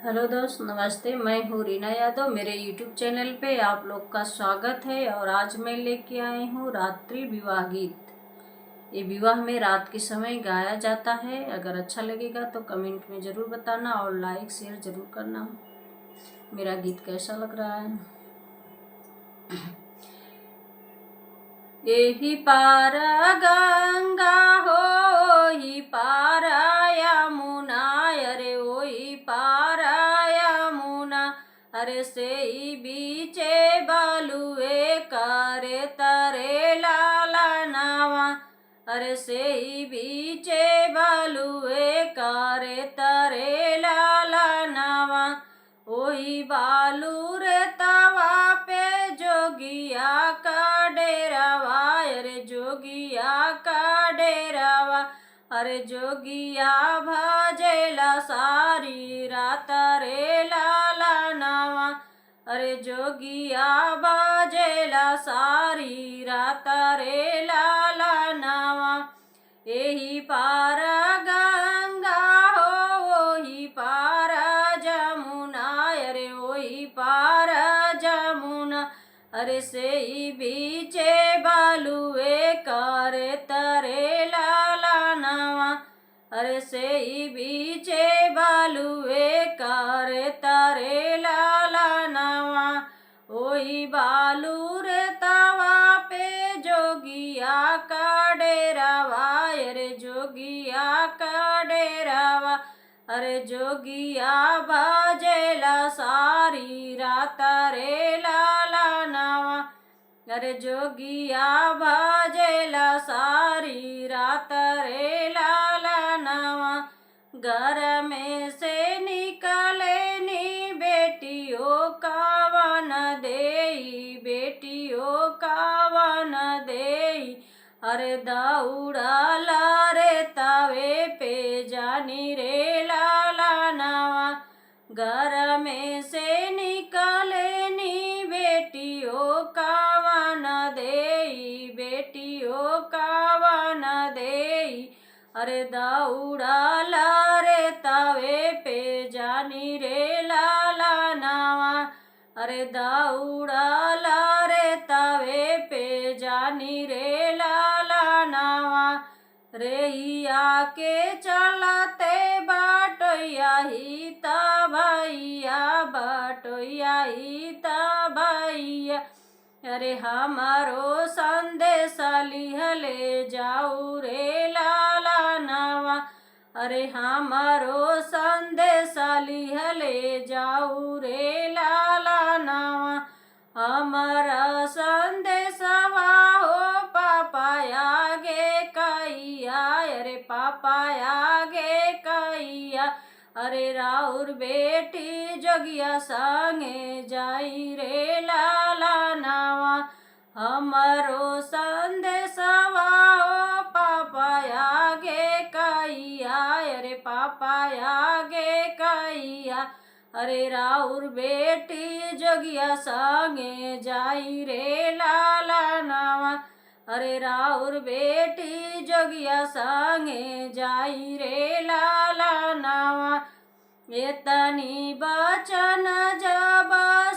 Hello दोस्त, नमस्ते। मैं हूँ रीना यादव। मेरे यूट्यूब चैनल पे आप लोग का स्वागत है। और आज मैं लेके आई हूँ रात्रि विवाह गीत। ये विवाह में रात के समय गाया जाता है। अगर अच्छा लगेगा तो कमेंट में ज़रूर बताना और लाइक शेयर ज़रूर करना। मेरा गीत कैसा लग रहा है। यही पारा गंगा हो, ही पारा यमुना, अरे वही पारा यमुना, अरे से ही बीचे बालुए करे तरे लाला नावा, अरे से ही बीचे बालुए करे तरे लाला नावा। वही बालू रे तवा पे जोगिया का डेरावा, अरे जोगिया का डेरावा, अरे जोगिया भजेला सारी रात रे लाला नावा, अरे जोगिया भजेला सारी रात रे लाला नावा। यही पारा गंगा हो, वही पारा जमुना, अरे वही पारा जमुना, अरे से ही बीचे बालुए करे तरे लाला नावा, अरे से ही बीचे बालुए करे तरे लाला नावा। वही बालू रे तवा पे जोगिया का डेरावा, अरे जोगिया का डेरावा, अरे जोगिया भजेला सारी रात रे लाला नावा, अरे जोगिया भजेला सारी रात रे लाला नावा। घर में से निकले नी बेटियों का वन देई, बेटियों का वन देई, अरे दौड़ा रे तवे पे जानी रे लाला नावा। घर में से निकले नी बेटियों का वन देई, बेटियों का वन देई, अरे दौड़ा रे तवे पे जानी रे लाला नावा, अरे दौड़ा रे तवे पे जानी रे लाला नावा। रेहिया के चलते बाटोया ही ता भैया, बाटोया ही ता भैया, अरे हमारो संदेश लिहले जाऊ रे लाला नावा, अरे हमारो संदेश लिहले जाऊ रे लाला नावा। हमारा संदेशवा हो पापा आगे कैया, अरे पापा आगे कैया, अरे राउर बेटी जोगिया संगे जाई रे लाला नावा। हमारो संदेशवा हो पापा आगे कैया, अरे पापा आगे कैया, अरे राउर बेटी जोगिया संगे जाई रे लाला नावा, अरे राउर बेटी जोगिया संगे जाई रे लाला नावा। एतनी बचन जब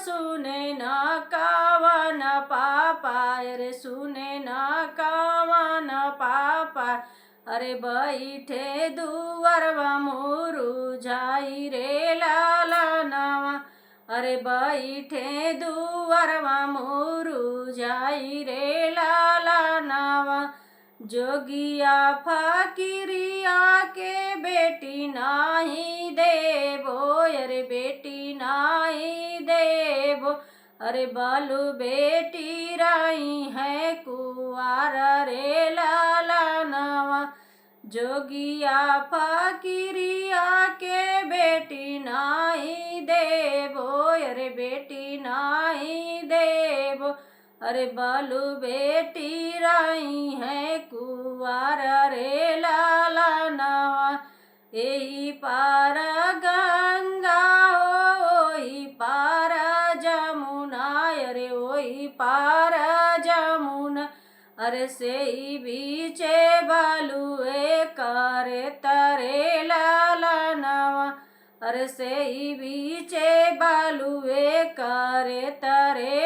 सुने न कावन पापा, अरे सुने न कावन पापा, अरे बैठे दुअरवा मोरू जाई रे लाला नावा, अरे बैठे दुअरवा मोरू जाई रे लाला नावा। जोगिया फकीरिया के बेटी नाही देबो, अरे बेटी नाही देबो, अरे बालू बेटी रही है कुंवार रे लाला नावा। जोगिया फकीरिया के बेटी नाही देबो, अरे बेटी नाही देबो, अरे बालू बेटी रही है कुंवार रे लाला नावा। यही पार गंगा हो, वही पार जमुना, अरे वही पार जमुना, अरे से ही बीचे बालुए करे तरे लाला नावा, अरे से ही बीचे बालुए करे तरे